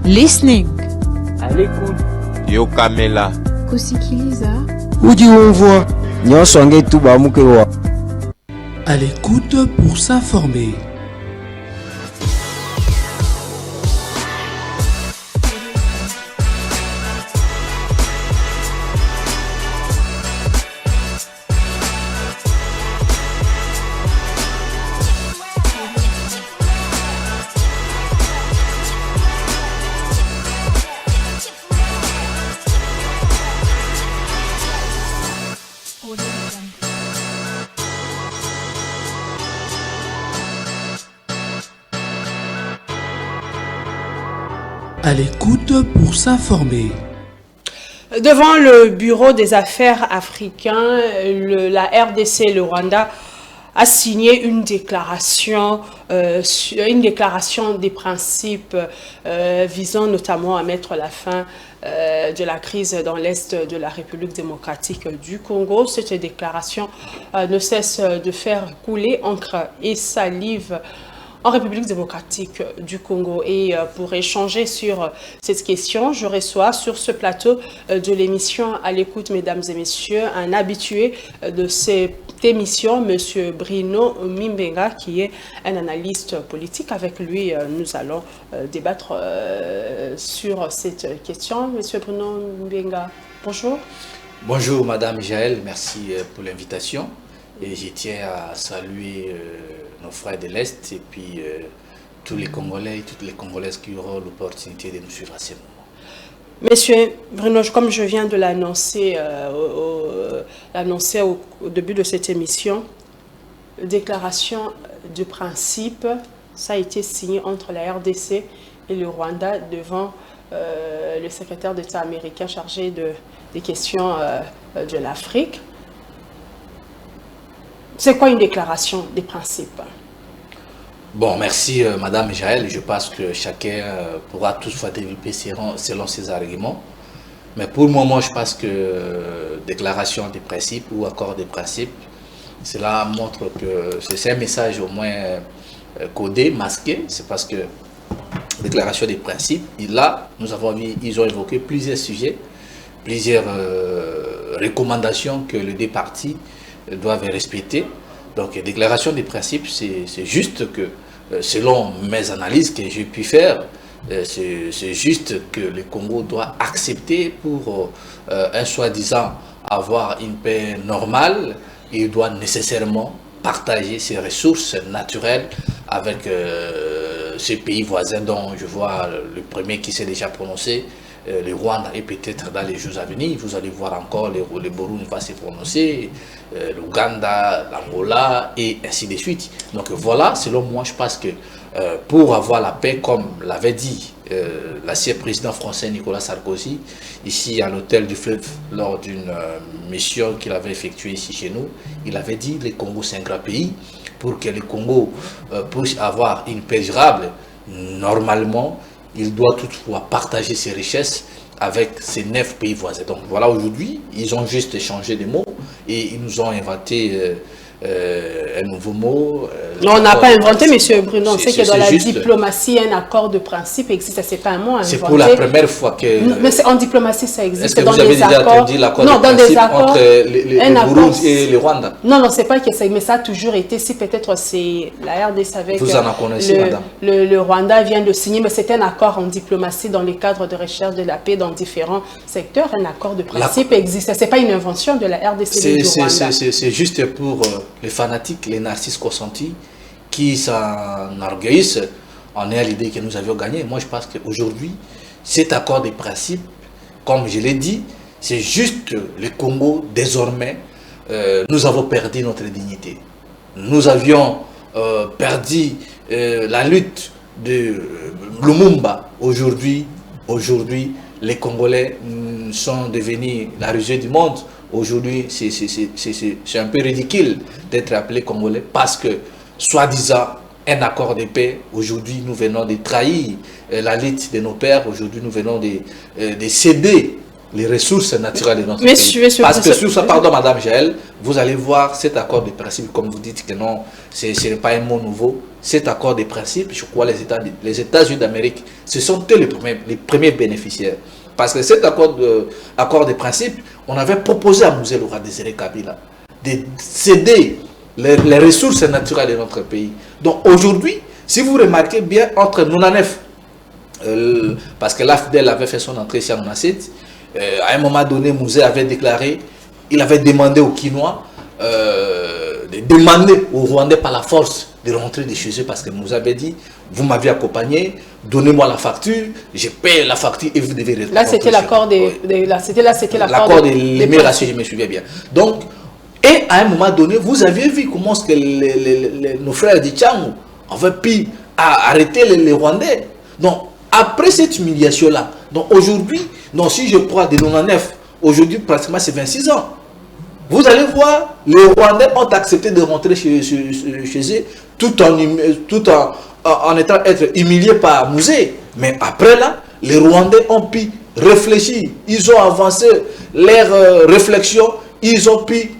Listening. À l'écoute. Yo Kamela. Kusikiliza. Udi umvwa. Nyosonge tuba mukewa. À l'écoute pour s'informer. À l'écoute pour s'informer. Devant le Bureau des affaires africains, la RDC et le Rwanda a signé une déclaration des principes visant notamment à mettre la fin de la crise dans l'Est de la République démocratique du Congo. Cette déclaration ne cesse de faire couler encre et salive en République démocratique du Congo. Et pour échanger sur cette question, je reçois sur ce plateau de l'émission À l'écoute, mesdames et messieurs, un habitué de cette émission, M. Bruno Mimbenga, qui est un analyste politique. Avec lui, nous allons débattre sur cette question. M. Bruno Mimbenga, bonjour. Bonjour, Madame Jaël, merci pour l'invitation. Et je tiens à saluer nos frères de l'Est et puis tous les Congolais et toutes les Congolaises qui auront l'opportunité de nous suivre à ces moments. Monsieur Bruno, comme je viens de l'annoncer au début de cette émission, déclaration de principe, ça a été signé entre la RDC et le Rwanda devant le secrétaire d'État américain chargé des questions de l'Afrique. C'est quoi une déclaration des principes? Bon, merci Madame Jaël. Je pense que chacun pourra toutefois développer selon ses arguments. Mais pour le moment, je pense que déclaration des principes ou accord des principes, cela montre que c'est un message au moins codé, masqué. C'est parce que déclaration des principes, là, nous avons vu, ils ont évoqué plusieurs sujets, plusieurs recommandations que les deux parties doivent respecter. Donc, déclaration des principes, c'est juste que, selon mes analyses que j'ai pu faire, c'est juste que le Congo doit accepter pour un soi-disant avoir une paix normale. Il doit nécessairement partager ses ressources naturelles avec ses pays voisins dont je vois le premier qui s'est déjà prononcé, le Rwanda, et peut-être dans les jours à venir, vous allez voir encore le Burundi va se prononcer, l'Ouganda, l'Angola et ainsi de suite. Donc voilà, selon moi, je pense que pour avoir la paix, comme l'avait dit l'ancien président français Nicolas Sarkozy, ici à l'hôtel du Fleuve, lors d'une mission qu'il avait effectuée ici chez nous, il avait dit que le Congo c'est un grand pays. Pour que le Congo puisse avoir une paix durable, normalement, il doit toutefois partager ses richesses avec ces 9 pays voisins. Donc voilà, aujourd'hui, ils ont juste échangé des mots et ils nous ont inventé un nouveau mot. Non, on n'a pas inventé, M. Bruno. On sait que dans la diplomatie, un accord de principe existe. Ce n'est pas un mot inventé. C'est pour la première fois que... Mais en diplomatie, ça existe. Est-ce que vous avez déjà entendu l'accord de principe entre le Burundi et le Rwanda? Non, non, ce n'est pas que ça, mais ça a toujours été. Si peut-être c'est la RDC avec vous en connaissez, madame. Le Rwanda vient de signer, mais c'est un accord en diplomatie dans le cadre de recherche de la paix dans différents secteurs. Un accord de principe existe. Ce n'est pas une invention de la RDC et du Rwanda. C'est juste pour les fanatiques, les narcisses consentis, qui s'enorgueillissent en ayant l'idée que nous avions gagné. Moi, je pense qu'aujourd'hui, cet accord de principe, comme je l'ai dit, c'est juste le Congo, désormais, nous avons perdu notre dignité. Nous avions perdu la lutte de Lumumba. Aujourd'hui, les Congolais sont devenus la risée du monde. Aujourd'hui, c'est un peu ridicule d'être appelé Congolais parce que, soi-disant, un accord de paix, aujourd'hui, nous venons de trahir la lutte de nos pères. Aujourd'hui, nous venons de céder les ressources naturelles de notre pays. Parce que sur ça, pardon, Madame Jaël, vous allez voir cet accord de principe, comme vous dites que non, ce n'est pas un mot nouveau. cet accord de principe, je crois les États-Unis d'Amérique, ce sont eux les premiers bénéficiaires. Parce que cet accord de principe, on avait proposé à Mouzé Laurent Désiré Kabila de céder les ressources naturelles de notre pays. Donc aujourd'hui, si vous remarquez bien, entre 99, parce que l'AFDEL avait fait son entrée ici à Nonacet, à un moment donné, Mouzé avait déclaré, il avait demandé aux Quinois, de demander aux Rwandais par la force de rentrer de chez eux, parce que Mouzé avait dit, vous m'avez accompagné, donnez-moi la facture, je paye la facture et vous devez rentrer. Là, c'était l'accord l'accord de l'émigration, je me souviens bien. Donc, et à un moment donné, vous aviez vu comment est-ce que nos frères de Tchangou avaient pu arrêter les Rwandais. Donc, après cette humiliation-là, donc aujourd'hui, si je crois de 99, aujourd'hui pratiquement c'est 26 ans. Vous allez voir, les Rwandais ont accepté de rentrer chez eux tout en étant humiliés par Mouzé. Mais après là, les Rwandais ont pu réfléchir, ils ont avancé leurs réflexions, ils ont pu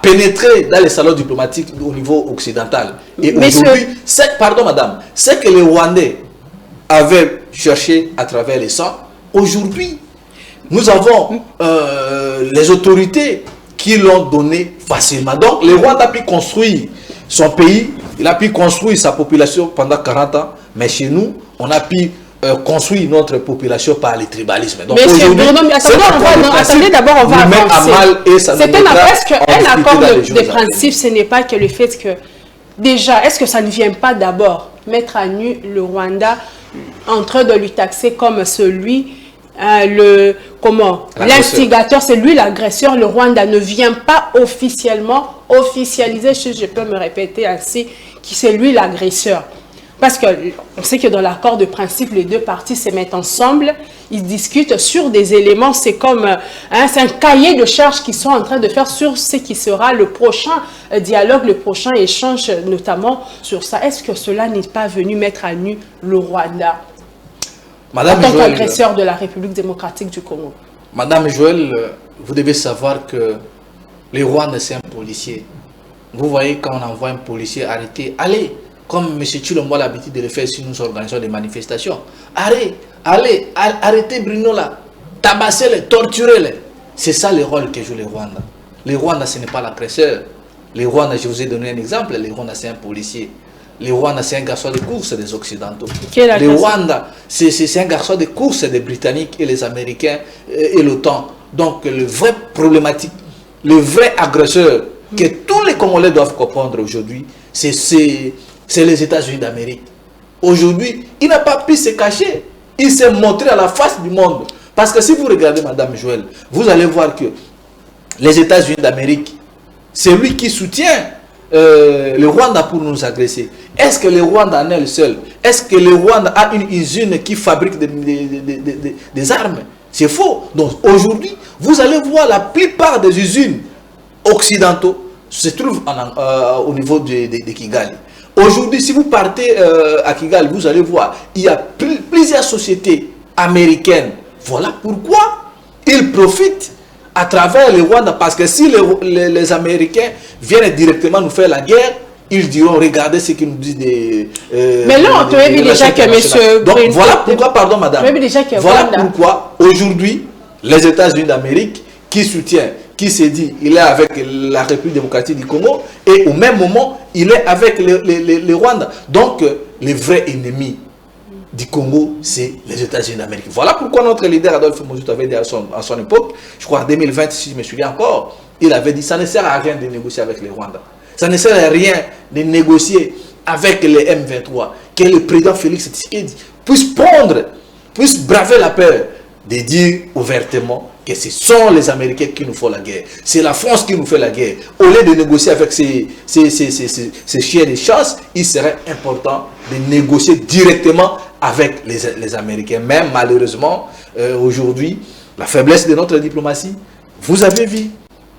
pénétrer dans les salons diplomatiques au niveau occidental. Et aujourd'hui, pardon madame, c'est que les Rwandais avaient cherché à travers les sangs. Aujourd'hui, nous avons les autorités qui l'ont donné facilement. Donc, le Rwanda a pu construire son pays, il a pu construire sa population pendant 40 ans, mais chez nous, on a pu construire notre population par le tribalisme. Donc, aujourd'hui, attendez, d'abord, on va avancer. C'est un accord de principe, ce n'est pas que le fait que, déjà, est-ce que ça ne vient pas d'abord mettre à nu le Rwanda en train de lui taxer comme celui l'instigateur, c'est lui l'agresseur. Le Rwanda ne vient pas officiellement officialiser, si je peux me répéter ainsi, qui c'est lui l'agresseur. Parce qu'on sait que dans l'accord de principe, les deux parties se mettent ensemble, ils discutent sur des éléments, c'est comme c'est un cahier de charges qu'ils sont en train de faire sur ce qui sera le prochain dialogue, le prochain échange, notamment sur ça. Est-ce que cela n'est pas venu mettre à nu le Rwanda Madame en tant qu'agresseur de la République démocratique du Congo? Madame Joël, vous devez savoir que le Rwanda, c'est un policier. Vous voyez, quand on envoie un policier arrêter, allez, comme M. Chilombo a l'habitude de le faire si nous organisons des manifestations. Arrêtez Bruno là, tabassez-les, torturez-les. C'est ça le rôle que joue le Rwanda. Le Rwanda, ce n'est pas l'agresseur. Le Rwanda, je vous ai donné un exemple, le Rwanda, c'est un policier. Le Rwanda, c'est un garçon de course des Occidentaux. Le Rwanda, c'est un garçon de course des Britanniques et les Américains et l'OTAN. Donc, le vrai problématique, le vrai agresseur que tous les Congolais doivent comprendre aujourd'hui, c'est les États-Unis d'Amérique. Aujourd'hui, il n'a pas pu se cacher. Il s'est montré à la face du monde. Parce que si vous regardez, Madame Joël, vous allez voir que les États-Unis d'Amérique, c'est lui qui soutient le Rwanda pour nous agresser. Est-ce que le Rwanda en est le seul? Est-ce que le Rwanda a une usine qui fabrique des armes? C'est faux. Donc aujourd'hui, vous allez voir la plupart des usines occidentaux se trouvent au niveau de Kigali. Aujourd'hui, si vous partez à Kigali, vous allez voir, il y a plusieurs sociétés américaines. Voilà pourquoi ils profitent à travers le Rwanda. Parce que si les Américains viennent directement nous faire la guerre, ils diront, regardez ce qu'ils nous disent mais là, on vu déjà que M. Donc voilà pourquoi, pardon madame, voilà pourquoi aujourd'hui, les États-Unis d'Amérique qui soutient, qui se dit, il est avec la République démocratique du Congo, et au même moment, il est avec le Rwanda. Donc, le vrai ennemi du Congo, c'est les États-Unis d'Amérique. Voilà pourquoi notre leader Adolphe Mobutu avait dit à son époque, je crois en 2020, si je me souviens encore, il avait dit, ça ne sert à rien de négocier avec le Rwanda. Ça ne sert à rien de négocier avec les M23. Que le président Félix Tshisekedi puisse braver la peur de dire ouvertement que ce sont les Américains qui nous font la guerre. C'est la France qui nous fait la guerre. Au lieu de négocier avec ces chiens de chasse, il serait important de négocier directement avec les Américains. Même malheureusement, aujourd'hui, la faiblesse de notre diplomatie, vous avez vu.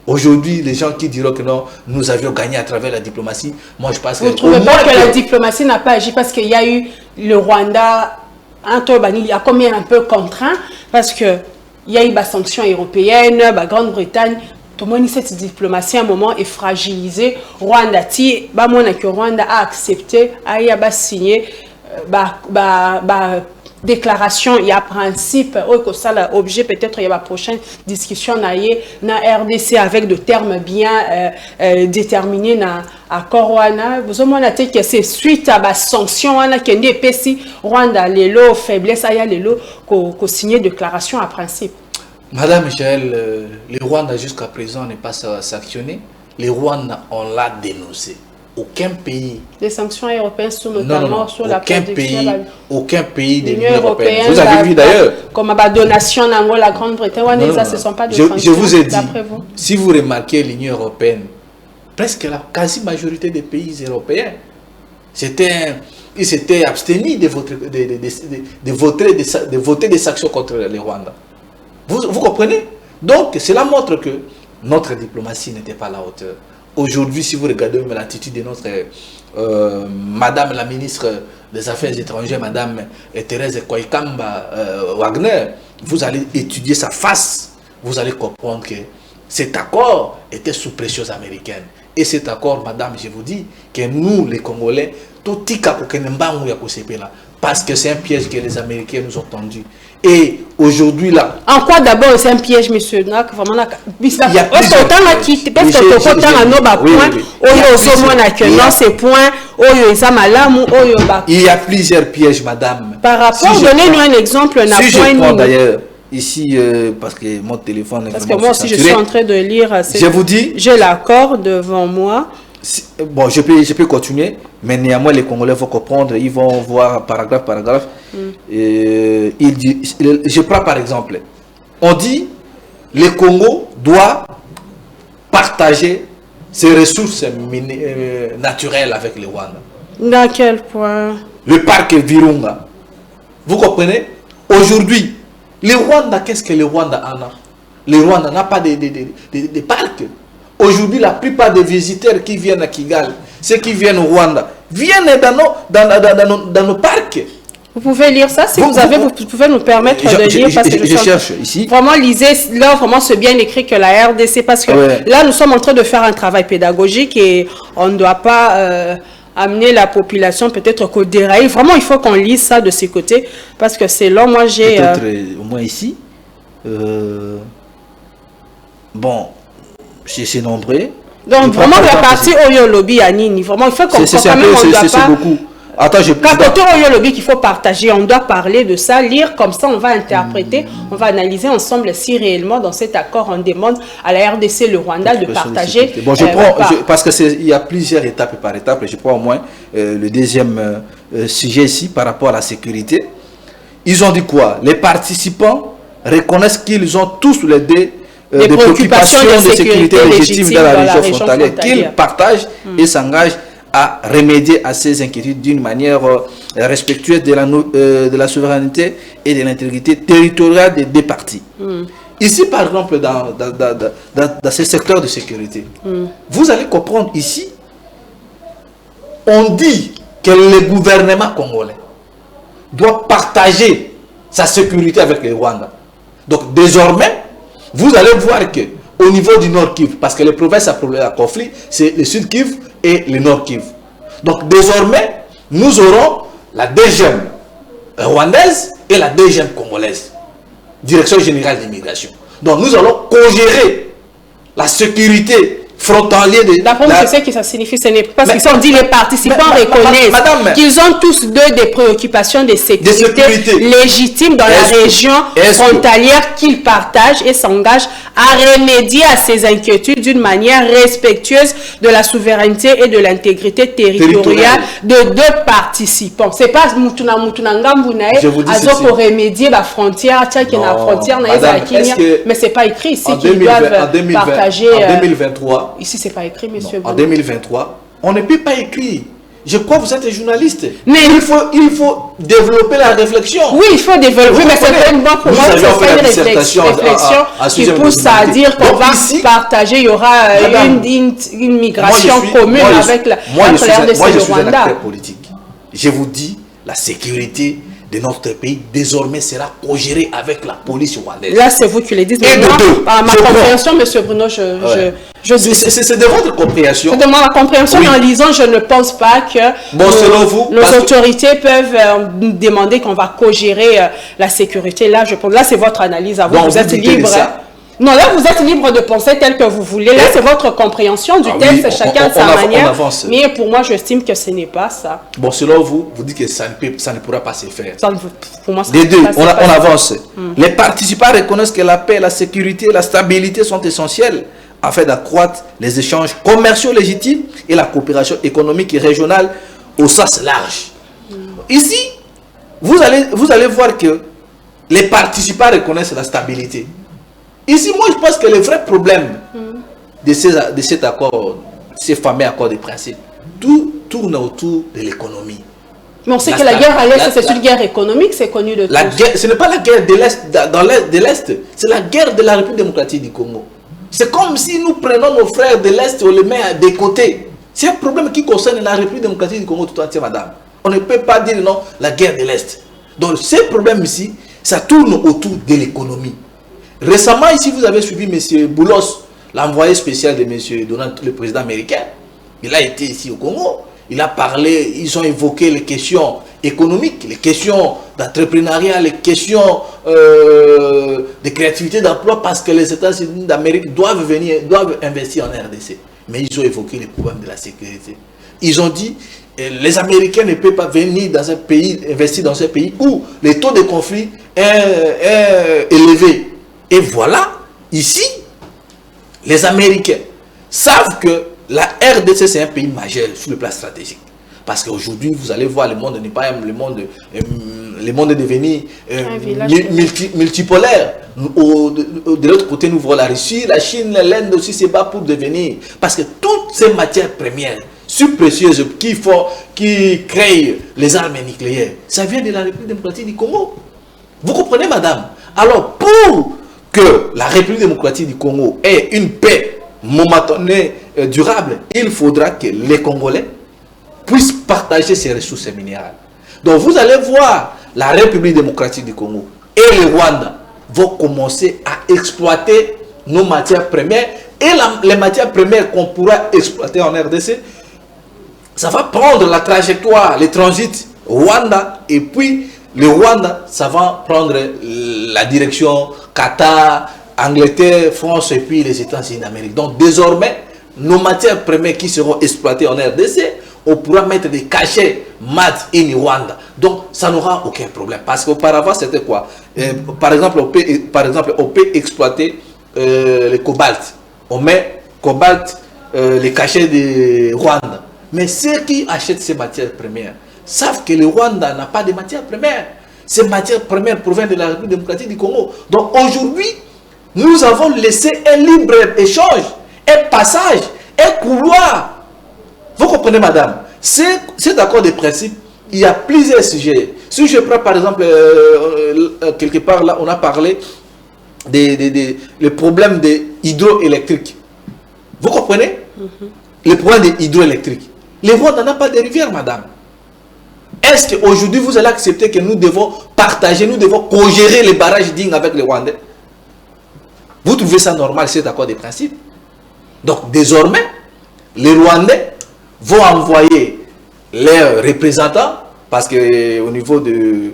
Aujourd'hui, les gens qui diront que non, nous avions gagné à travers la diplomatie, moi je pense que... Vous ne trouvez pas que la diplomatie n'a pas agi parce qu'il y a eu le Rwanda, il y a combien un peu contraint parce que il y a eu des sanctions européennes, la Grande-Bretagne, tout le monde cette diplomatie à un moment est fragilisée. Rwanda, que Rwanda a accepté, a signé, déclaration, il y a principe, objet peut-être il y a la prochaine discussion na RDC avec des termes bien déterminés na accord wana. Vous avez que c'est suite à la sanction wana que ne pesi Rwanda lelo faiblesse aya lelo ko signer déclaration à principe. Madame Michel, le Rwanda jusqu'à présent n'est pas sanctionné. Le Rwanda on l'a dénoncé. Aucun pays. Les sanctions européennes sont notamment sur la aucun pays de l'Union européenne. Vous avez vu d'ailleurs. Comme la donation dans la Grande-Bretagne, ça ce ne sont pas des sanctions. Je vous ai dit, si vous remarquez l'Union européenne, presque la quasi-majorité des pays européens, ils s'étaient abstenus de voter des sanctions contre le Rwanda. Vous comprenez? Donc, cela montre que notre diplomatie n'était pas à la hauteur. Aujourd'hui, si vous regardez l'attitude de notre Madame la ministre des Affaires étrangères, Madame Thérèse Koikamba Wagner, vous allez étudier sa face, vous allez comprendre que cet accord était sous pression américaine. Et cet accord, Madame, je vous dis que nous, les Congolais, tout parce que c'est un piège que les Américains nous ont tendu. Et aujourd'hui là. En quoi d'abord c'est un piège, monsieur? Il y a plusieurs. Il y a plusieurs pièges, madame. Par rapport, donnez-nous un exemple. Si je prends d'ailleurs ici, parce que mon téléphone est. Parce que moi aussi je suis en train de lire. Je vous dis. J'ai l'accord devant moi. Bon, je peux continuer, mais néanmoins les Congolais vont comprendre, ils vont voir paragraphe. Il dit, je prends par exemple, on dit le Congo doit partager ses ressources naturelles avec le Rwanda. Dans quel point? Le parc Virunga. Vous comprenez? Aujourd'hui, le Rwanda, qu'est-ce que le Rwanda en a? Le Rwanda n'a pas de parcs. Aujourd'hui, la plupart des visiteurs qui viennent à Kigali, ceux qui viennent au Rwanda, viennent dans nos parcs. Vous pouvez lire ça si vous pouvez nous permettre de lire parce que je cherche ici. Vraiment, lisez là, vraiment c'est bien écrit que la RDC, parce que là, nous sommes en train de faire un travail pédagogique et on ne doit pas amener la population peut-être qu'au déraille. Vraiment, il faut qu'on lise ça de ses côtés parce que c'est là, moi j'ai... Peut-être au moins ici. Bon... C'est nombreux. Donc vraiment la partie Oyo Lobby à Nini, vraiment il faut qu'on c'est beaucoup. Attends, côté Oyo Lobby qu'il faut partager, on doit parler de ça, lire comme ça, on va interpréter, on va analyser ensemble si réellement dans cet accord on demande à la RDC le Rwanda de partager. Bon, je prends parce que il y a plusieurs étapes par étape, et je prends au moins le deuxième sujet ici par rapport à la sécurité. Ils ont dit quoi? Les participants reconnaissent qu'ils ont tous les deux des préoccupations de sécurité légitimes dans la région frontalière, qu'ils partagent et s'engagent à remédier à ces inquiétudes d'une manière respectueuse de la souveraineté et de l'intégrité territoriale des deux parties. Ici, par exemple, dans ce secteur de sécurité, vous allez comprendre ici, on dit que le gouvernement congolais doit partager sa sécurité avec le Rwanda. Donc, désormais, vous allez voir que au niveau du Nord Kivu, parce que les provinces à conflit, c'est le Sud Kivu et le Nord Kivu. Donc désormais, nous aurons la DGM rwandaise et la DGM congolaise, Direction générale d'immigration. Donc nous allons co-gérer la sécurité frontalière de... D'après moi, c'est ce que ça signifie, ce n'est pas parce qu'ils ont dit les participants reconnaissent qu'ils ont tous deux des préoccupations de sécurité légitimes dans la région frontalière qu'ils partagent et s'engagent à remédier à ces inquiétudes d'une manière respectueuse de la souveraineté et de l'intégrité territoriale de deux participants. C'est pas Mutuna Ngambunae, pour remédier la frontière, mais c'est pas écrit ici qu'ils doivent partager. En 2023, ici, c'est pas écrit, monsieur. En 2023, on ne peut pas écrire. Je crois que vous êtes journaliste. Mais il faut développer la réflexion. Oui, il faut développer, mais c'est pas une bonne pour moi. C'est une réflexion qui pousse à dire qu'on va partager, il y aura une migration commune avec la RDC et le Rwanda. Politique. Je vous dis, la sécurité de notre pays désormais sera co-gérée avec la police rwandaise. Là, c'est vous qui le dites. Et de deux, à ma compréhension, M. Bruno, c'est de votre compréhension. C'est de ma compréhension, Oui. mais en lisant, je ne pense pas que Selon vous, nos autorités peuvent demander qu'on va co-gérer la sécurité. Là, c'est votre analyse à vous. Donc, vous êtes vous dites libre. ça. Non, là, vous êtes libre de penser tel que vous voulez. Là, c'est votre compréhension du texte, oui, chacun de sa manière. On avance. Mais pour moi, j'estime que ce n'est pas ça. Bon, selon vous, vous dites que ça ne pourra pas se faire. Pour moi, ça Les deux, c'est pas on ça. avance. Les participants reconnaissent que la paix, la sécurité, la stabilité sont essentielles afin d'accroître les échanges commerciaux légitimes et la coopération économique et régionale au sens large. Ici, vous allez voir que les participants reconnaissent la stabilité. Ici, moi, je pense que le vrai problème de cet accord, ces fameux accords de principe, tout tourne autour de l'économie. Mais on sait que la guerre à l'Est, c'est une guerre économique, c'est connu de tous. Ce n'est pas la guerre de l'Est, c'est la guerre de la République démocratique du Congo. C'est comme si nous prenons nos frères de l'Est et on les met des côtés. C'est un problème qui concerne la République démocratique du Congo tout entier, madame. On ne peut pas dire non, la guerre de l'Est. Donc, ce problème ici, ça tourne autour de l'économie. Récemment, ici, vous avez suivi M. Boulos, l'envoyé spécial de M. Donald, le président américain. Il a été ici au Congo. Il a parlé, ils ont évoqué les questions économiques, les questions d'entrepreneuriat, les questions de créativité d'emploi, parce que les États-Unis d'Amérique doivent investir en RDC. Mais ils ont évoqué les problèmes de la sécurité. Ils ont dit, les Américains ne peuvent pas venir dans un pays, investir dans un pays où les taux de conflit est élevé. Et voilà, ici, les Américains savent que la RDC, c'est un pays majeur sur le plan stratégique. Parce qu'aujourd'hui, vous allez voir, le monde n'est pas le monde est devenu multipolaire. De l'autre côté, nous voyons la Russie, la Chine, l'Inde aussi se bat pour devenir. Parce que toutes ces matières premières, précieuses, qui créent les armes nucléaires, ça vient de la République démocratique du Congo. Vous comprenez, madame? Alors, pour que la République démocratique du Congo ait une paix momentanée, durable, il faudra que les Congolais puissent partager ces ressources minérales. Donc vous allez voir, la République démocratique du Congo et le Rwanda vont commencer à exploiter nos matières premières et les matières premières qu'on pourra exploiter en RDC, ça va prendre la trajectoire, le transit Rwanda, et puis le Rwanda, ça va prendre la direction Qatar, Angleterre, France et puis les États-Unis d'Amérique. Donc désormais, nos matières premières qui seront exploitées en RDC, on pourra mettre des cachets made in Rwanda. Donc ça n'aura aucun problème. Parce qu'auparavant, c'était quoi? Par exemple, on peut exploiter le cobalt. On met cobalt, les cachets de Rwanda. Mais ceux qui achètent ces matières premières savent que le Rwanda n'a pas de matières premières. Ces matières premières proviennent de la République démocratique du Congo. Donc aujourd'hui, nous avons laissé un libre échange, un passage, un couloir. Vous comprenez, madame? Cet accord de principe, il y a plusieurs sujets. Si je prends par exemple, quelque part là, on a parlé le problème des hydroélectriques. Vous comprenez? Le problème des hydroélectriques. Les Rwandais n'ont pas de rivière, madame. Est-ce qu'aujourd'hui, vous allez accepter que nous devons partager, nous devons co-gérer les barrages dignes avec les Rwandais? Vous trouvez ça normal, cet accord de principe? Donc, désormais, les Rwandais vont envoyer leurs représentants, parce qu'au niveau du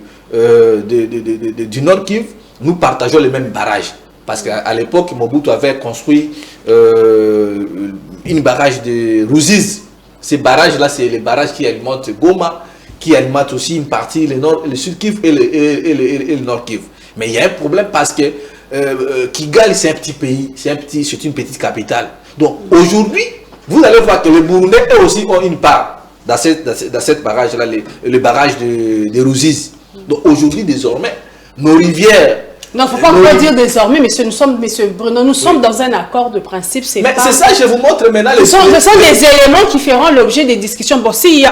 Nord Kivu, nous partageons les mêmes barrages. Parce qu'à l'époque, Mobutu avait construit une barrage de Ruzizi. Ces barrages-là, c'est les barrages qui alimentent Goma, qui alimentent aussi une partie, le Sud Kivu et le Nord Kivu. Mais il y a un problème parce que Kigali, c'est un petit pays, c'est une petite capitale. Donc aujourd'hui, vous allez voir que les Burundais, eux aussi, ont une part dans cette barrage-là, le barrage de Ruzizi. Donc aujourd'hui, désormais, nos rivières... Non, il ne faut pas encore dire désormais, monsieur Bruno, nous sommes dans un accord de principe. Mais c'est ça, je vous montre maintenant les... Ce sont des éléments qui feront l'objet des discussions. Bon, c'est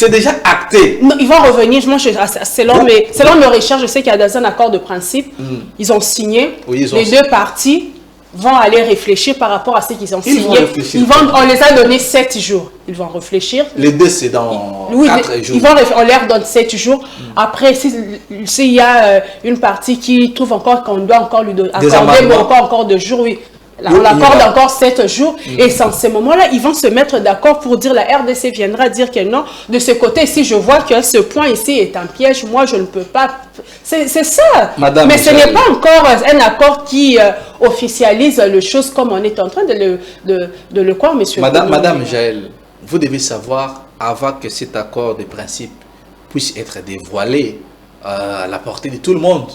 déjà acté. Non, ils vont revenir, selon mes recherches, je sais qu'il y a dans un accord de principe, ils ont signé, les deux parties, vont aller réfléchir par rapport à ce qu'ils ont signé. On les a donné 7 jours. Ils vont réfléchir. Les deux, c'est dans 4 jours. On leur donne 7 jours. Après, s'il y a une partie qui trouve encore qu'on doit encore lui accorder encore 2 jours, oui. On l'accorde encore 7 jours et sans ces moments-là, ils vont se mettre d'accord pour dire la RDC viendra dire que non, de ce côté ici, je vois que ce point ici est un piège, moi je ne peux pas. C'est ça. Madame mais ce n'est pas encore un accord qui officialise les choses comme on est en train de le croire, monsieur. Madame Jaël, vous devez savoir, avant que cet accord de principe puisse être dévoilé à la portée de tout le monde,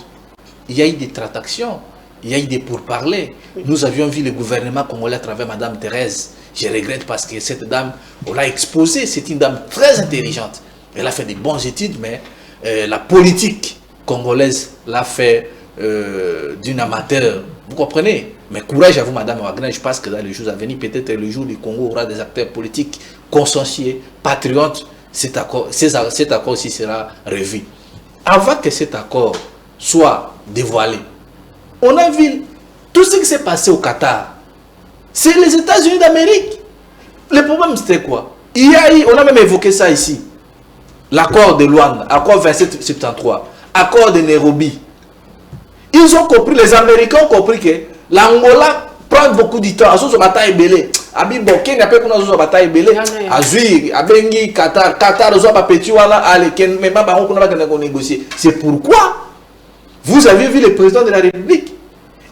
il y a eu des tractations. Il y a eu des pourparlers. Nous avions vu le gouvernement congolais à travers Madame Thérèse. Je regrette parce que cette dame, on l'a exposée. C'est une dame très intelligente. Elle a fait des bonnes études, mais la politique congolaise l'a fait d'une amateur. Vous comprenez? Mais courage à vous, Madame Wagner. Je pense que dans les jours à venir, peut-être le jour du Congo aura des acteurs politiques consciencieux, patriotes. Cet accord aussi sera revu. Avant que cet accord soit dévoilé, on a vu tout ce qui s'est passé au Qatar. C'est les États-Unis d'Amérique. Le problème, c'était quoi? On a même évoqué ça ici. L'accord de Luanda, accord 2773, accord de Nairobi. Ils ont compris, les Américains ont compris que l'Angola prend beaucoup de temps. Azo bataille belé. Abi boké n'a pas qu'on a bataille belé. Azui, abengi Qatar ozo ba petit wala ale ken même ba on va négocier. C'est pourquoi vous avez vu le président de la République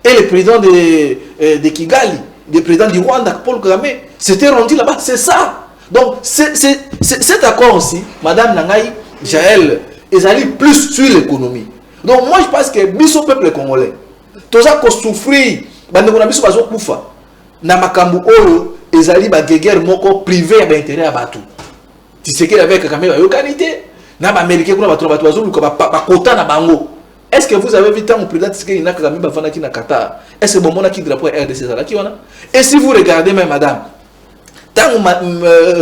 et le président de Kigali, le président du Rwanda, Paul Kagame, s'étaient rendus là-bas. C'est ça. Donc, cet accord aussi, Madame Nangaï, Jaël, ils allaient plus sur l'économie. Donc, moi, je pense que biso peuple congolais, tout ça qu'on souffre, bandekona biso bazo kufa, na makambu oyo, ils allaient ba guerre moko privé à intérêt à batou. Tu sais qu'il avec Kagame ba yokanité, na ba américain kuna bato bazo luka ba kota na bango. Est-ce que vous avez vu tant au président Tshisekedi na Kagame bavana ki na Qatar? Est-ce que bon mona ki drapeau RDC ça là qui on a? Et si vous regardez même madame, tant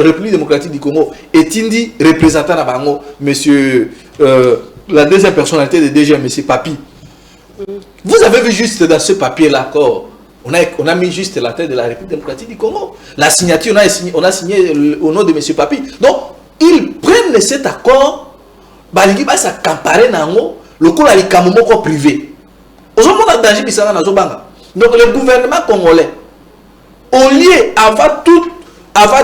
République démocratique du Congo est indi représentant na bango monsieur la deuxième personnalité de DG monsieur Papi. Vous avez vu juste dans ce papier là on a mis juste la tête de la République démocratique du Congo. La signature on a signé au nom de monsieur Papi. Donc ils prennent cet accord balingi ba sa campagne nango le coup là, il privé. Aujourd'hui, on a danger donc le gouvernement congolais, au lieu avant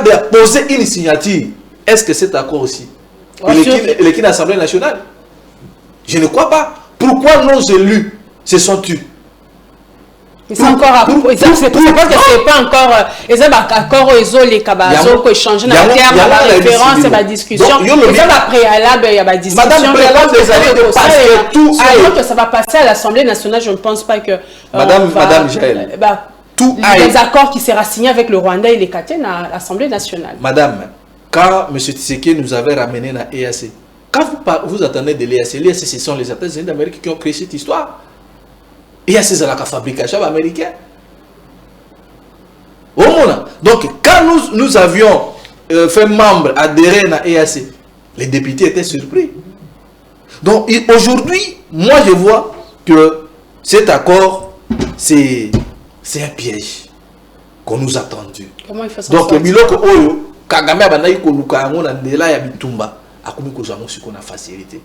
de poser une signature, est-ce que cet accord aussi, il est l'Assemblée nationale? Je ne crois pas. Pourquoi nos élus se sont tués? C'est encore à propos. C'est parce que c'est pas encore. Ils ont accord aux les cabazo qui échangent dans le terme, la référence et la discussion. Ils ont préalable, il y a la discussion. Madame préalable, que ça va passer à l'Assemblée nationale, je ne pense pas que. Madame Jaël. Les accords qui sera signé avec le Rwanda et les Katien à l'Assemblée nationale. Madame, quand M. Tshisekedi nous avait ramené à l'EAC, quand vous attendez de l'EAC, l'EAC, ce sont les États-Unis d'Amérique qui ont créé cette histoire. Il y a ces fabrication américains. Donc, quand nous avions fait membre adhéré à l'EAC, les députés étaient surpris. Donc, aujourd'hui, moi je vois que cet accord, c'est un piège qu'on nous a tendu. Comment il faut s'en donc, sortir? Biloko Oyo, Kagame Abanaï Koluka Angona Ndela Yabitumba, a commis qu'on a facilité.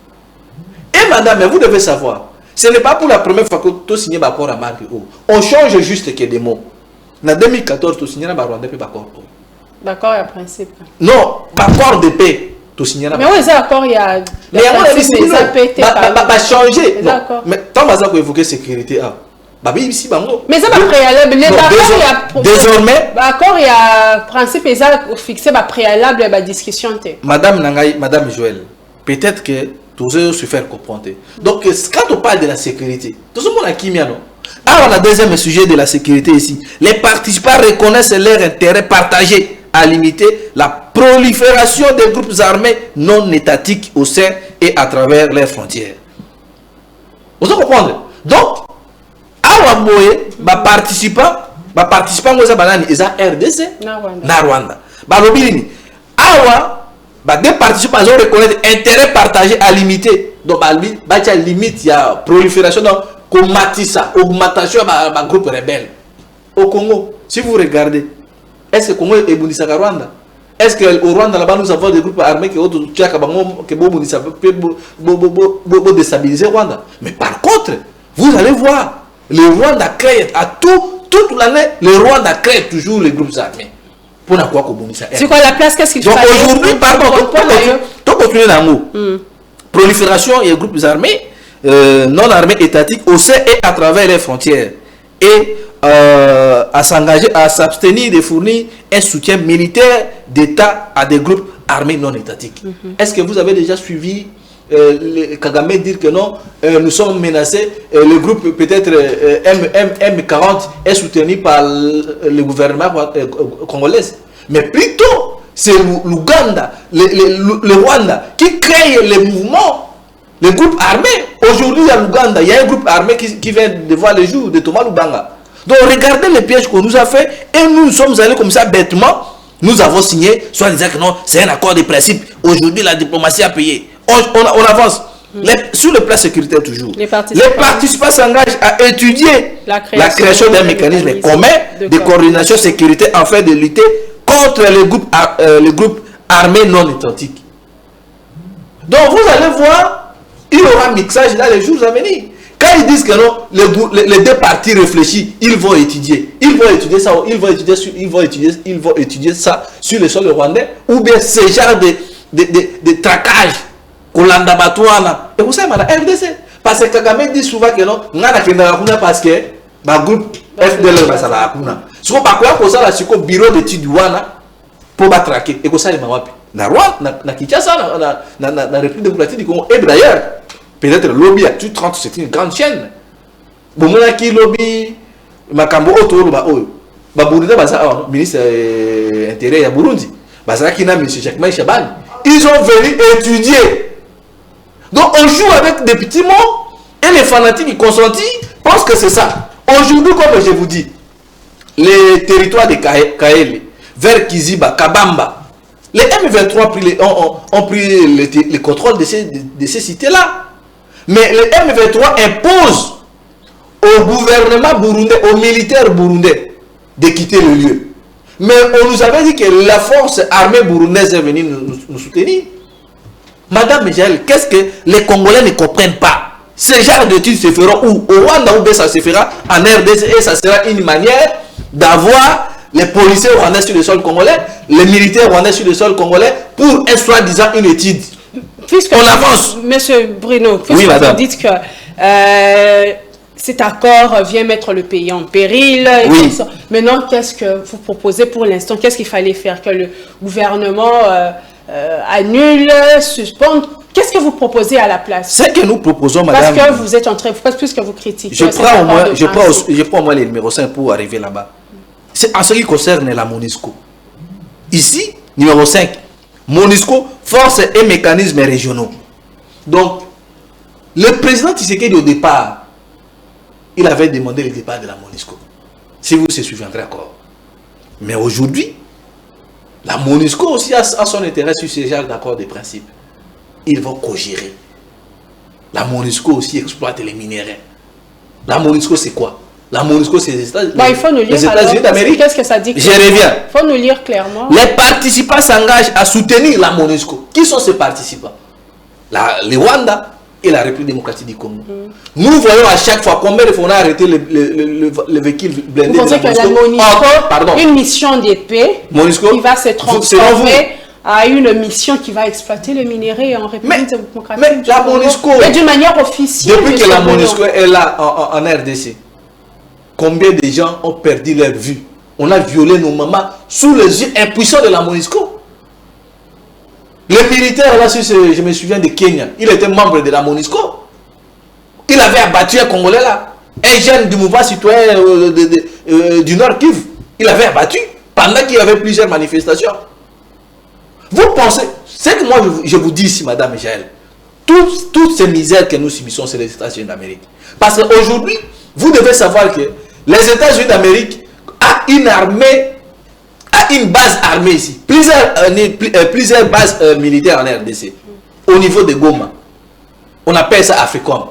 Et madame, vous devez savoir, ce n'est pas pour la première fois que tu signes un accord à Marque. On change juste que des mots. En 2014, tu signes un accord de paix. D'accord, il y a principe. Non, accord de paix. Tu signes un accord. Mais oui, c'est accord, il y a. Mais il y a changer. D'accord. Mais tant que vous évoquez sécurité, mais ça va préalable. Désormais. D'accord, il y a principe, ils ont fixé ma préalable et ma discussion. Madame Nangaï, Madame Joël, peut-être que tous eux se faire comprendre. Donc, quand on parle de la sécurité, tout le monde a qui non? Alors, le deuxième sujet de la sécurité ici, les participants reconnaissent leur intérêt partagé à limiter la prolifération des groupes armés non étatiques au sein et à travers leurs frontières. Vous comprenez? Donc, awa boye, les participants ils ont RDC, na Rwanda. Balobini, awa des participants ont reconnaître intérêt partagé à limiter. Donc, il y a limite, il y a prolifération, donc, augmentation du groupe rebelle. au Congo, si vous regardez, est-ce que le Congo est Bundisaka Rwanda? Est-ce qu'au Rwanda, là-bas, nous avons des groupes armés qui ont déstabilisé Rwanda? Mais par contre, vous allez voir, le Rwanda crée à toute l'année, le Rwanda crée toujours les groupes armés. Pour la quoi c'est quoi la place? Qu'est-ce qu'il faut? Donc aujourd'hui, pardon, tout continuer dans le mot. Prolifération et groupes armés, non armés étatiques au sein et à travers les frontières. Et à s'engager, à s'abstenir de fournir un soutien militaire d'État à des groupes armés non étatiques. Est-ce que vous avez déjà suivi Kagame dire que non, nous sommes menacés, le groupe peut-être M40 est soutenu par le gouvernement congolais, mais plutôt c'est l'Ouganda, le Rwanda qui crée les mouvements, les groupes armés. Aujourd'hui à l'Ouganda, il y a un groupe armé qui vient de voir le jour, de Thomas Lubanga. Donc regardez les pièges qu'on nous a fait et nous sommes allés comme ça bêtement. Nous avons signé, soit disant que non, c'est un accord de principe. Aujourd'hui, la diplomatie a payé. On avance. Sur le plan sécuritaire toujours. Les participants s'engagent à étudier la création d'un mécanisme commun de coordination sécurité afin de lutter contre les groupes armés non étatiques. Donc vous allez voir, il y aura un mixage dans les jours à venir. Quand ils disent que non, les deux parties réfléchissent, ils vont étudier. Ils vont étudier ça, ils vont étudier ça sur le sol rwandais, ou bien ce genre de traquage. Et vous savez, la RDC. Parce que Kagame dit souvent que non, on a la parce que le groupe FDL va la kuna. Ce qu'on va faire, c'est le bureau d'études pour traquer. Et ça, il m'a na Rwanda, na Kinshasa, na République démocratique du Congo. Et d'ailleurs, peut-être le lobby Actu 30, c'est une grande chaîne. Bon, on a qui lobby Makambo autour de Burundi, ministre intérieur à Burundi. Qui n'a monsieur Jacques Maïchabani. Ils ont venu étudier. Donc on joue avec des petits mots et les fanatiques qui consentis pensent que c'est ça. Aujourd'hui, comme je vous dis, les territoires de Kaele, vers Kiziba, Kabamba, les M23 ont pris le contrôle de ces cités-là. Mais les M23 imposent au gouvernement burundais, aux militaires burundais, de quitter le lieu. Mais on nous avait dit que la force armée burundaise est venue nous soutenir. Madame Michel, qu'est-ce que les Congolais ne comprennent pas? Ces genres d'études se feront où? Au Rwanda, ou bien ça se fera en RDC, et ça sera une manière d'avoir les policiers rwandais sur le sol congolais, les militaires rwandais sur le sol congolais, pour un soi-disant une étude. On avance. Monsieur Bruno, puisque vous dites que cet accord vient mettre le pays en péril. Oui. Maintenant, qu'est-ce que vous proposez pour l'instant? Qu'est-ce qu'il fallait faire? Que le gouvernement annule, suspende? Qu'est-ce que vous proposez à la place? Ce que nous proposons, madame... Parce que vous êtes en train... Parce que vous critiquez... Je prends au moins les numéros 5 pour arriver là-bas. C'est en ce qui concerne la MONUSCO. Ici, numéro 5. MONUSCO, forces et mécanismes régionaux. Donc, le président Tshisekedi au départ, il avait demandé le départ de la MONUSCO. Si vous se souviendrez encore. Mais aujourd'hui, la MONUSCO aussi a son intérêt sur ce genre d'accord de principe. Ils vont co-gérer. La MONUSCO aussi exploite les minéraux. La MONUSCO, c'est quoi? La MONUSCO, c'est les États-Unis d'Amérique. Qu'est-ce que ça dit? Je reviens. Il faut nous lire clairement. Les participants s'engagent à soutenir la MONUSCO. Qui sont ces participants? Le Rwanda et la République démocratique du Congo. Nous voyons à chaque fois combien de fois on a arrêté le véhicule blindé. Vous pensez que la MONUSCO, une mission d'épée, qui va se transformer à une mission qui va exploiter le minerai en République démocratique. Mais la MONUSCO, et d'une manière officielle. Depuis que la MONUSCO est là en RDC, combien de gens ont perdu leur vie? On a violé nos mamans sous les yeux impuissants de la MONUSCO. Le militaire, là, je me souviens de Kenya, il était membre de la MONUSCO. Il avait abattu un Congolais là, un jeune du mouvement citoyen du Nord Kivu. Il avait abattu pendant qu'il y avait plusieurs manifestations. Vous pensez, c'est que moi je vous dis ici, Madame Jaël, toutes ces misères que nous subissons, c'est les États-Unis d'Amérique. Parce qu'aujourd'hui, vous devez savoir que les États-Unis d'Amérique ont une armée, a une base armée ici. Plusieurs bases militaires en RDC. Au niveau de Goma. On appelle ça Africom.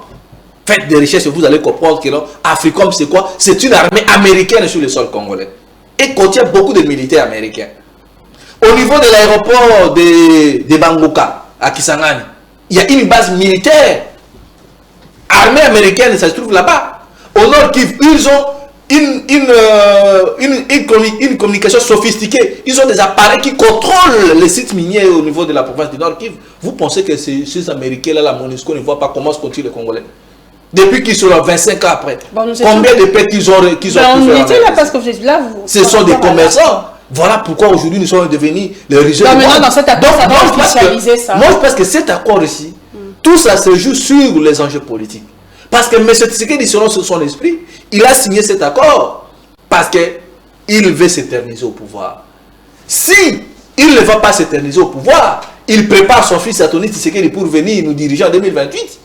faites des recherches et vous allez comprendre que l'Africom, c'est quoi? C'est une armée américaine sur le sol congolais. Et contient beaucoup de militaires américains. Au niveau de l'aéroport de Bangoka, à Kisangani, il y a une base militaire. Armée américaine, ça se trouve là-bas. Au Nord Kivu, ils ont une communication sophistiquée. Ils ont des appareils qui contrôlent les sites miniers au niveau de la province du Nord Kivu. Vous pensez que ces Américains-là, la MONUSCO, ne voient pas comment se conduisent les Congolais? Depuis qu'ils sont là, 25 ans après. Bon, combien de paix qu'ils ont pu faire? Ce sont des commerçants. Voilà pourquoi aujourd'hui nous sommes devenus les riches. Maintenant, dans cet accord, ça va officialiser ça. Moi, je pense que cet accord ici, tout ça se joue sur les enjeux politiques. Parce que M. Tshisekedi, selon son esprit, il a signé cet accord parce qu'il veut s'éterniser au pouvoir. Si il ne va pas s'éterniser au pouvoir, il prépare son fils Antoine Tshisekedi pour venir nous diriger en 2028.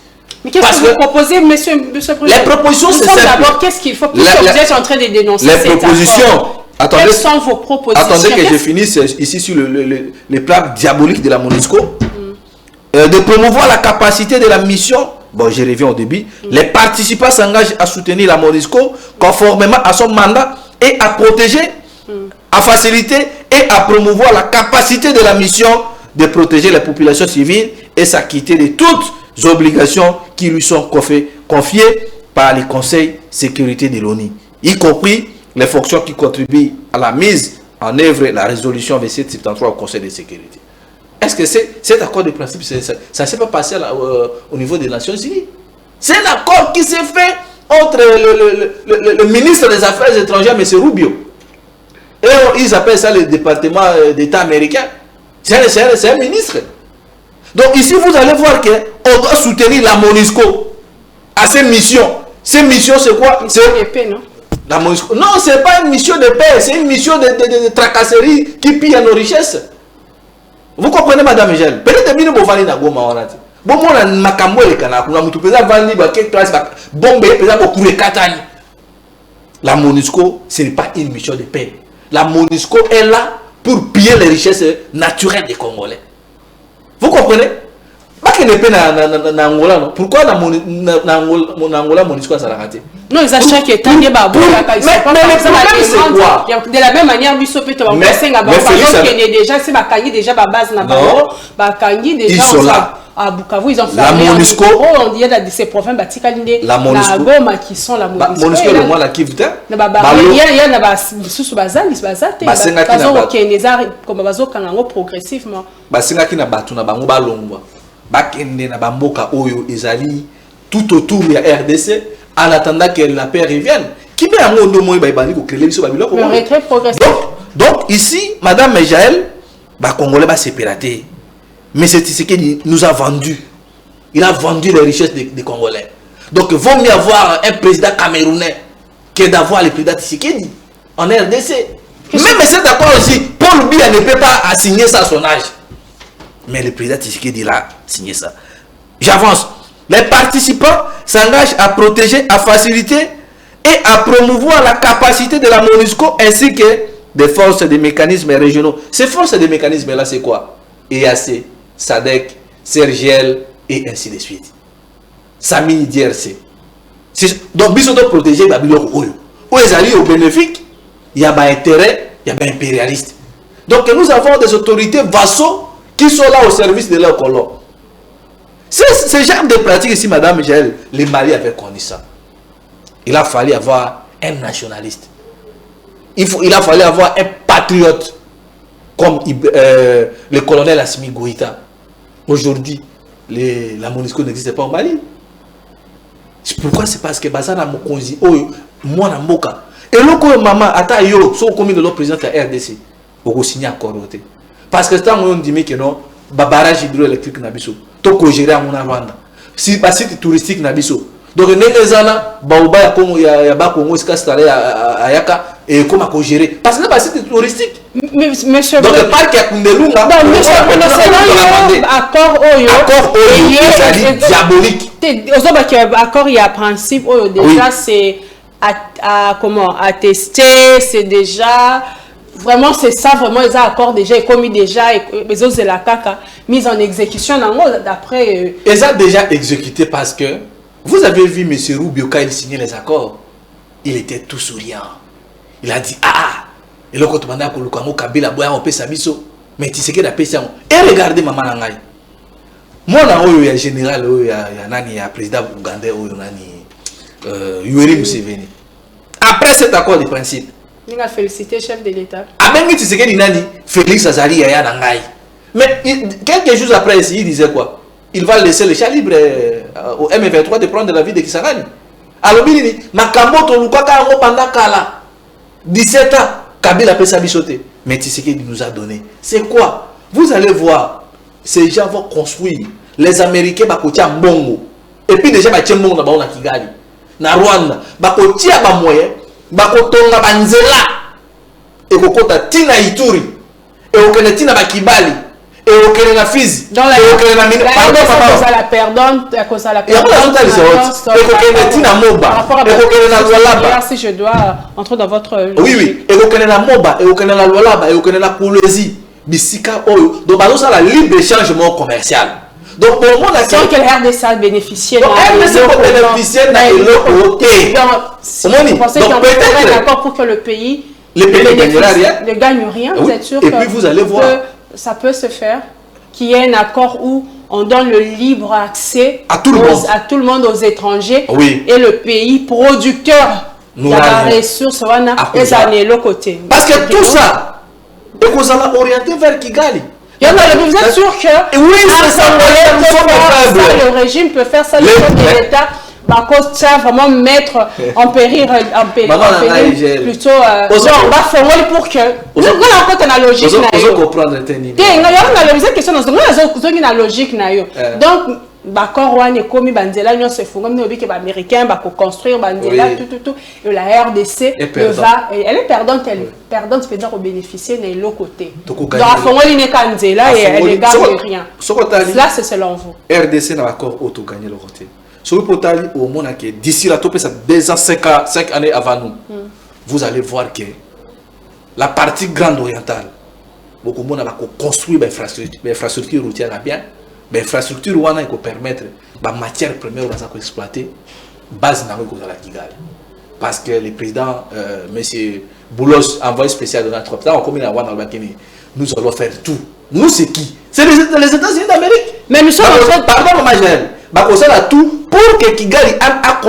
Mais qu'est-ce que vous proposez, monsieur le Président? Les propositions, c'est simple. D'abord, qu'est-ce qu'il faut? Vous êtes en train de dénoncer les propositions. Attendez, quelles sont vos propositions? Attendez que je finisse ici sur les plans diaboliques de la MONUSCO. De promouvoir la capacité de la mission. Bon, je reviens au début. Les participants s'engagent à soutenir la MONUSCO conformément à son mandat et à protéger, à faciliter et à promouvoir la capacité de la mission de protéger les populations civiles et s'acquitter de toutes les obligations qui lui sont confiées par les conseils de sécurité de l'ONU, y compris les fonctions qui contribuent à la mise en œuvre de la résolution 2773 au Conseil de sécurité. Est-ce que cet accord de principe, ça ne s'est pas passé au niveau des Nations Unies? C'est un accord qui s'est fait entre le ministre des Affaires étrangères, M. Rubio, et ils appellent ça le département d'État américain. C'est un ministre. Donc ici, vous allez voir qu'on doit soutenir la MONUSCO à ces missions. Ces missions, c'est quoi? C'est non? La MONUSCO. Non, ce n'est pas une mission de paix, c'est une mission de tracasserie qui pille nos richesses. Vous comprenez, Madame Michel? Peut-être que vous avez dit Bon, moi, makambo le canard, on a tout pesé vandi, quelle classe, bombe, pesé beaucoup de katani. La MONUSCO, ce n'est pas une mission de paix. La MONUSCO est là pour piller les richesses naturelles des Congolais. Vous comprenez? Pas qu'il n'y ait pas d'Angola, non? Pourquoi Angola, MONUSCO, ça l'a raté? Non, ils achètent que tant que bah, mais le problème, c'est quoi? De la même manière, lui, Sopé, déjà, c'est Bakangi, déjà, ma base n'a pas. Bakangi, déjà, ils sont là. À Bukavu, ils ont fait la MONUSCO. Il y a de ces provinces, la MONUSCO. Qui sont la MONUSCO. MONUSCO, le moins la Kivu. Il y a sous Bazali, Bazate, progressivement. Basengaki na batu na bango balongwa. Bakende na bamboka oyo ezali tout autour de la RDC en attendant que la paix revienne. Qui met un mot de moi ko créer biso babilo ko. Donc ici madame Jaël ba congolais ba séparé. Mais c'est Tshisekedi nous a vendu. Il a vendu les richesses des Congolais. Donc il vaut mieux avoir un président camerounais que d'avoir le président Tshisekedi en RDC. Même cet accord aussi, Paul Biya ne peut pas signer ça à son âge. Mais le président Tshisekedi a signé ça. J'avance. Les participants s'engagent à protéger, à faciliter et à promouvoir la capacité de la MONUSCO ainsi que des forces et des mécanismes régionaux. Ces forces et des mécanismes-là, c'est quoi? EAC, SADC, CERGL et ainsi de suite. Sami DRC. Donc, ils doivent protéger Babylone. Où ils arrivent au bénéfique, il y a un intérêt, il y a un impérialiste. Donc, nous avons des autorités vassaux qui sont là au service de leurs colons. C'est ce genre de pratique ici, Madame Jaël, les Mali avaient connu ça. Il a fallu avoir un nationaliste. Il a fallu avoir un patriote comme le colonel Assimi Goïta. Aujourd'hui, la MONUSCO n'existe pas au Mali. Pourquoi? C'est parce que Bazana Mokonzi, moi na Moka. Et le maman, ata yo, so comme le président de la RDC, on signé accord. Parce que c'est un dit que non, barrage hydroélectrique na biso, to ko gérer à mon Rwanda. Si pas site touristique na biso. Donc les ana baoba ya Congo ya ba Congo ska installé à Yaka et comment ko gérer parce que c'est pas site touristique. Monsieur donc le parc ya Kundelunga. Donc monsieur accord oyo c'est diabolique. Accord il y a principe oyo déjà c'est comment attester, c'est déjà vraiment c'est ça vraiment les accords déjà commis déjà les autres de la caca mise en exécution d'après ils ont déjà exécuté parce que Vous avez vu M. Rubio quand il signait les accords, il était tout souriant. Il a dit, et le côté maintenant que Kabila boya on peut s'abisso, mais tu sais que la paix et regardez maman nangai. Moi là où il y a général, il y a nani, il y a président ougandais, il y a nani, Yoweri Museveni. Après cet accord de principe, il a félicité chef de l'État. Ah ben tu sais que nani, Félix Azali y a nangai. Mais quelques jours après, il disait quoi? Il va laisser le chat libre au M23 de prendre la vie de Kisangani. Alors, il dit, Makamoto Lukaka pendant Kala, 17 ans, Kabila peut s'abichoter. Mais tu sais qu'il nous a donné. C'est quoi? Vous allez voir, ces gens vont construire. Les Américains vont faire un bongo. Et puis déjà, ils vont faire un Kigali. Na Rwanda, ils vont faire un moyen, ils vont faire un nzela. Et ils vont faire Tina Ituri. Et ils vont faire Tina Kibali. Et au Kenya na Fizi, dans la perdante, à cause de la perdante, si je dois entrer dans votre oui, et au Kenya na Moba, et au Kenya na Lualaba, et au Kenya na Poulezi, Bissika Oyo, donc nous avons la libre échangement commercial. Donc pour moi, sans que l'RDC bénéficie, donc vous pensez qu'on est d'accord pour que le pays ne gagne rien, vous êtes sûr? Et puis vous allez voir. Ça peut se faire, qu'il y ait un accord où on donne le libre accès à tout le monde, aux étrangers, oui. Et le pays producteur de la ressource les années l'autre côté. Parce que tout ça, et qu'on a orienté vers Kigali. Vous êtes sûr que oui, c'est ça, le régime peut faire ça, le chef de l'État. Par contre, ça vraiment mettre en péril plutôt on va faire pour que nous avons une logique na logique donc d'accord on est commis bandela nous se font comme que les américains va construire bandela tout et la RDC elle est perdante peut-être bénéficier de l'autre côté donc à fond elle n'est qu'andela et elle ne gagne rien là c'est selon vous RDC n'a encore auto gagner le côté. Au monde d'ici là, ça 2 ans, 5 années avant nous, vous allez voir que la partie grande orientale, beaucoup de monde a construit des infrastructures routières bien, des infrastructures qui peuvent permettre la matière première à exploiter, base dans la Kigali. Parce que le président, M. Boulos, envoyé spécial de notre temps, nous allons faire tout. Nous, c'est qui? C'est les États-Unis d'Amérique. Mais nous sommes en train de... Pardon, Majel. On a tout pour que Kigali a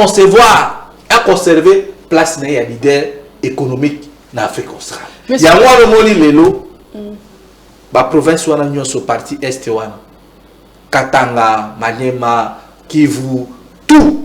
conservé place de leader économique dans l'Afrique australe. Il y a un moni lelo, la province où on a ce parti est Katanga, Maniema, Kivu, tout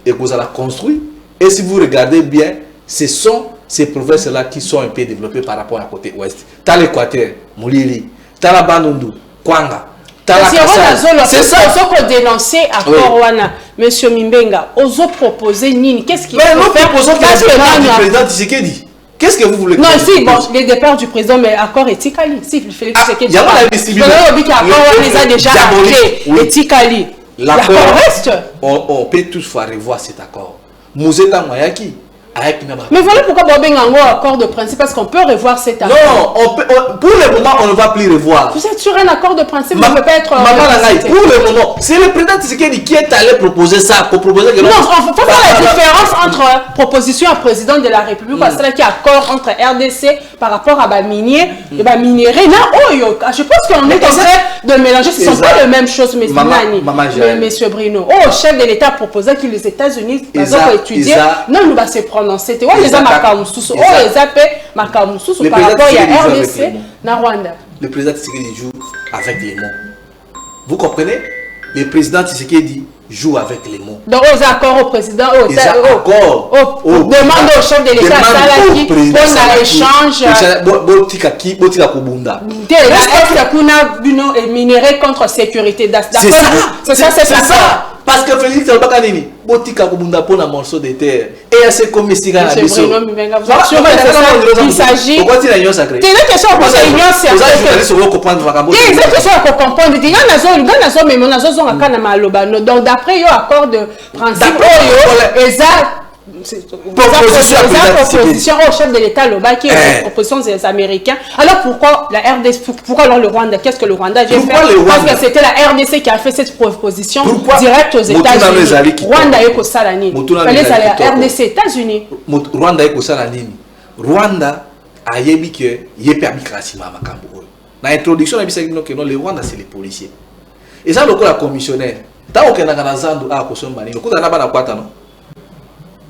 et vous allez construire. Et si vous regardez bien, ce sont ces provinces-là qui sont un peu développées par rapport à côté ouest. T'as l'Équateur, Moulili, t'as la Bandundu, Kwanga. C'est ça. Pour dénoncer à Corwana, Monsieur Mimbenga, oso proposer Nini, qu'est-ce qu'il faut faire pour le président Tshisekedi? Qu'est-ce que vous voulez? Non, si, bon, les départs du président, mais accord éthicali. Si, Félix Tshisekedi. Il y a la visibilité. On les a déjà appelés, éthicali. L'accord reste. On peut toutefois revoir cet accord. Mouzeta Moyaki. Mais voilà pourquoi Bobé Ngango a accord de principe, parce qu'on peut revoir cet accord. Non, pour le moment, on ne va plus revoir. Vous êtes sur un accord de principe, on ne peut pas être... Pour le moment, c'est le président Tshisekedi qui est allé proposer ça, pour proposer que... Non, il faut faire la différence entre proposition à président de la République, parce que qui est accord entre RDC par rapport à Baminier et Baminéré. Je pense qu'on est en train de mélanger, ce ne sont pas les mêmes choses, mais Monsieur Bruno. Chef de l'État proposait que les États-Unis vont étudier. Non, nous allons se prononcer. Les Makamususu, les AP Makamususu par rapport à RDC, na Rwanda. Le président Tshisekedi joue avec les mots. Vous comprenez? Le président Tshisekedi joue avec les mots. Donc, aux accords au président, demande au chef de l'État qui donne à l'échange. Est minéré contre sécurité. C'est ça. Parce que Félix Albakanini, Botika Kubunda pour un morceau de terre. Et à ce comme ici, il s'agit. Pourquoi tu as une sacrée? C'est une question pour ça. Il y a une question pour comprendre. Il y a une question donc d'après, il y a un accord de principe. Proposition au chef de l'État, qui est opposition des Américains. Alors pourquoi la RDC, pourquoi alors le Rwanda? Qu'est-ce que le Rwanda a fait? Parce que c'était la RDC qui a fait cette proposition directe aux États-Unis. Rwanda est au Salanini. Fallait aller à RDC, États-Unis. Rwanda est au Salanini. Rwanda a yebi que yé permis classima makambo. Dans l'introduction, on a dit que le Rwanda c'est les policiers. Et ça, le coup la commissionnaire. Tant qu'on a gagné à Kosomani, le coup d'Anaba n'a pas non.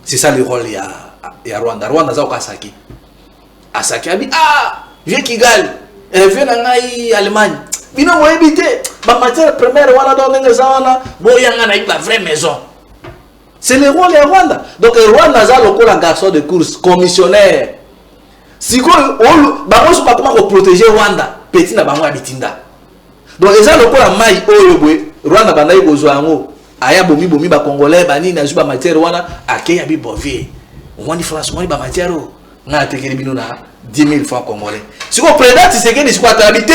C'est ça le rôle à Rwanda. Rwanda a Asaki. Asaki a dit viens Kigali, viens en Allemagne. Bino mo éviter. Ma matière première wala dans l'Angleterre, boyanga na la vraie maison. C'est le rôle à Rwanda. Donc Rwanda a le coup la garçon de course commissionnaire. Si quoi, on ne pas comment protéger Rwanda, petit na bango abitinda. Donc ils ont le coup la maille oyobwe. Rwanda bandaye bozoango aya bomi ba congolais bani na juba matière wana akeya bi bovier on France on ba matière na tekeli bino na 10 000 francs congolais siko président Tshisekedi siko habité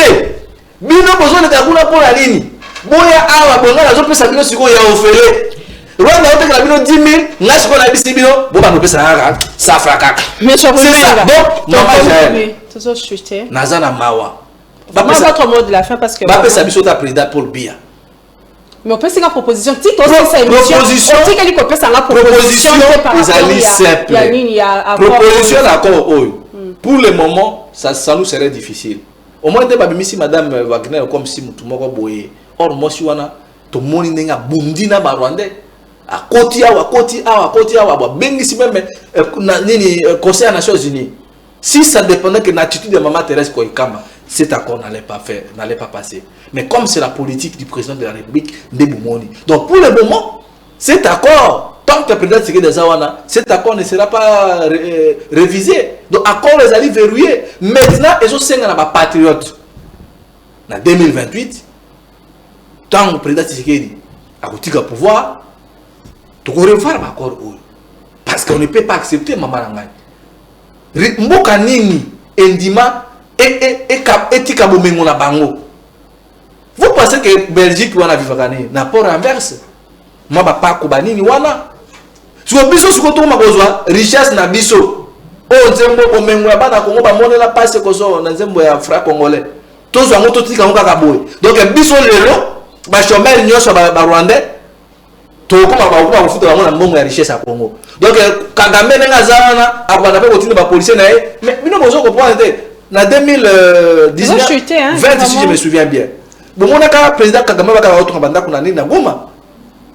bino bozo le kakuna pour la ligne boya awa bonga na zo pesa bino siko ya ofele Rwanda otekela bino 10 000 nga siko na bisi bino bo ba no pesa nga ça fraka mais je ça donc normal ça chuté nazana mawa ba votre mot de la fin parce que ba pesa biso ta président Paul Biya. Mais on peut faire une proposition. Proposition. Proposition. Proposition d'accord. Pour le moment, ça nous serait difficile. Au moins, si Madame Wagner comme si tout le monde boye. Or, moi, si on a tout le monde n'est pas bundi na barwandais. À côté bengi si même Conseil des Nations Unies. Si ça dépendait que l'attitude de Maman Thérèse Koikama, cet accord n'allait pas passer. Mais comme c'est la politique du président de la République, donc pour le moment, cet accord, tant que le président Tshisekedi Zawana, cet accord ne sera pas révisé. Donc accord les alliés verrouillés. Maintenant, ils ont 5 ans patriotes. En 2028, tant que le président Tshisekedi a eu le pouvoir, tu peux revoir l'accord. Parce qu'on ne peut pas accepter Maman Langai. Mboka nini endima et tikabomengo na bango. Vous pensez que Belgique wana vivakani na port inverse? Moi pas kubanini wana. Sur biso sukoto makozwa richesse na biso. O nzembo omengo ya bana Kongo ba monela passe kozo na nzembo ya fra congolais. Tozo ngo totika ngo kaka boy. Donc biso lelo ba chômeur nyonso ba Rwandais to koma ba kufuta bango na mbongo ya richesse ya Congo. Donc Kagame nga zana abana pe kotinda ba policier na ye. Mais bino bozo comprendre na 2019 20 si je me souviens bien. Bon on a quand président Kagame ba ka otunga banda kuna nini na Goma.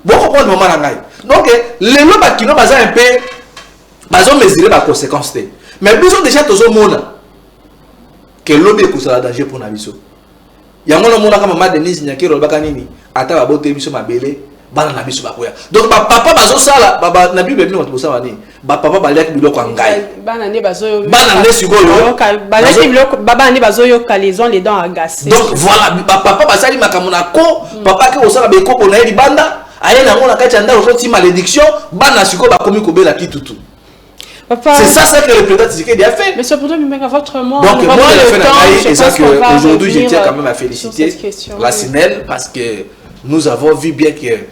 Bon comprendre moment na ngai. Donc les lois ba kino baza un peu bazo mesurer ba conséquences. Mais biso déjà tozo mona que lobby ko sala danger pour na biso. Yango na mona kama Denise Nyakero ba kanini ata ba bote biso mabele bana na biso bakoya. Donc ba papa bazo sala baba na Bible bino to sala ni. Ba papa ba lek biloko ngai. Bana ne bazo bana ne sikoyo. Ba lek biloko baba ne bazo yo les ont les dents agacées. Donc voilà papa ba sali makamona ko papa ke osala be ko na yeli banda aye na mona kati anda osoti malédiction bana siko ba komi ko bela kitutu. C'est ça que le président Tshisekedi a fait. Mais c'est pour votre mot. Donc moi aujourd'hui je tiens quand même à féliciter la SNEL parce que nous avons vu bien que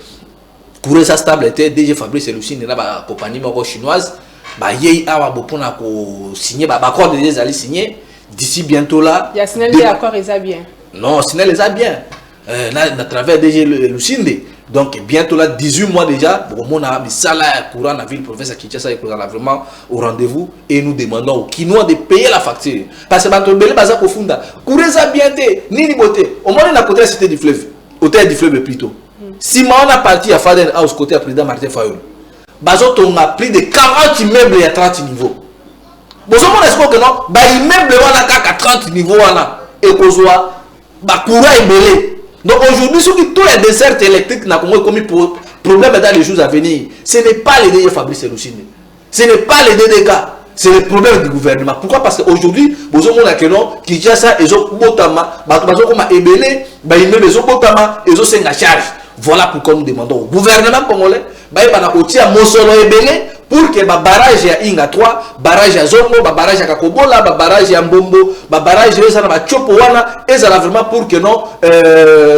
Kouresa Stable était DG Fabrice Lucine na ba compagnie moko chinoise ba yei awa bopona ko signer ba accord des alliés signés d'ici bientôt là. Il y a SNEL des accords les a bien. Non, SNEL les a bien. À travers DG Lucine. Donc bientôt là 18 mois déjà on a mis ça là courant la ville province à Kinshasa et vraiment au rendez-vous et nous demandons aux Kinois de payer la facture parce que bato belé baza kofunda Kouresa bienté nini beauté au moins la côté cité du fleuve hôtel du fleuve plutôt si on a parti à Faden House côté à président Martin Fayulu bazo on a plus de 40 immeubles à 30 niveaux bozo mon espoir que non ba immeuble wana kaka 30 niveaux wana et kozwa ba courant ebelé. Donc aujourd'hui, tous les desserts électriques n'ont pas commis problème dans les jours à venir. Ce n'est pas les DG Fabrice Lucine. Ce n'est pas les DDK. C'est le problème du gouvernement. Pourquoi? Parce qu'aujourd'hui, vous avez qui dit ça, ils ont botama, ils ont charge. Voilà pourquoi nous demandons au gouvernement congolais, pour que ba barrage ya Inga 3, barrage ya Zongo, ba barrage ya Kakobola, ba barrage ya Mbombo, ba barrage eza na ba chopo wana, ezala vraiment pour que non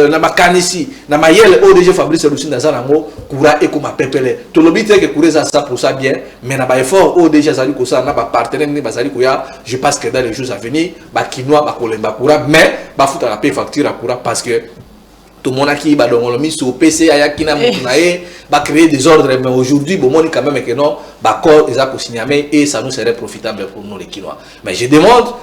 na makanisi, na mayele ODG Fabrice Lusinda zanango courant ekoma pepele. To lobite que courir ça pour ça bien, mais na ba effort ODG azali ko ça na ba partenaire ni bazali ko ya, je pense que dans les jours à venir, ba kinoa ba kolemba courant, mais ba futa la paye facture à courant parce que tout le monde qui va dans le mis sur PC ayakina mutunae va créer des ordres, mais aujourd'hui bon on quand même que non bah corps ils a signaler et ça nous serait profitable pour nous les Quinois. Mais je demande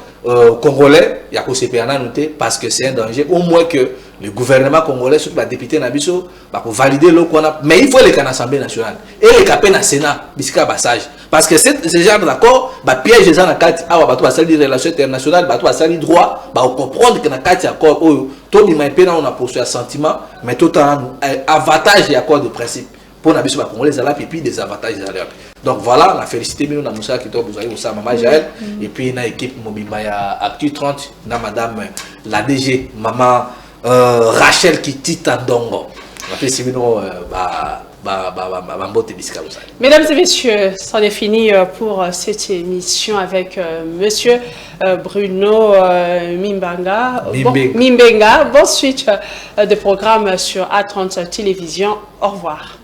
Congolais il y a qu'au CPANA noté parce que c'est un danger au moins que le gouvernement congolais surtout les députés nabiso va pour valider le qu'on a, mais il faut les canaux assemblée nationale et les capés na Sénat bisika passage parce que ce genre d'accord bah piège les en carte ah bah toi ça des relations internationales bah toi ça les droits bah comprendre que na carte accord oh tout le monde on a poursuivi un sentiment mais tout un avantage et accord de principe pour na biso ba congolais à puis des avantages à l'heure. Donc voilà, on a félicité nous na Moussa qui vous avez ça maman Jaël et puis na équipe Mobimba ya Actu 30 na madame la DG maman Rachel Kitita Ndongo. On a fait sinon Mesdames et messieurs, c'en est fini pour cette émission avec monsieur Bruno Mimbenga. Bonne suite de programme sur A30 Télévision. Au revoir.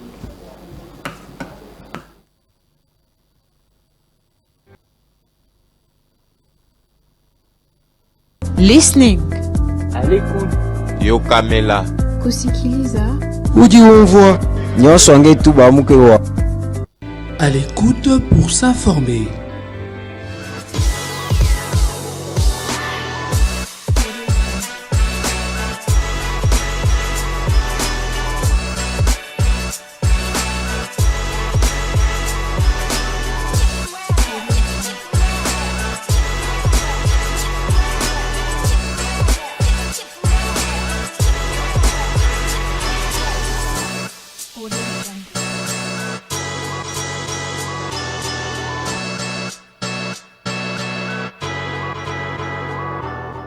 Listening. À l'écoute. Yo Kamela. Kusikiliza. Udi umvwa. Nyosonge tu ba mukewa. À l'écoute pour s'informer.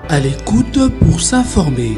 À l'écoute pour s'informer.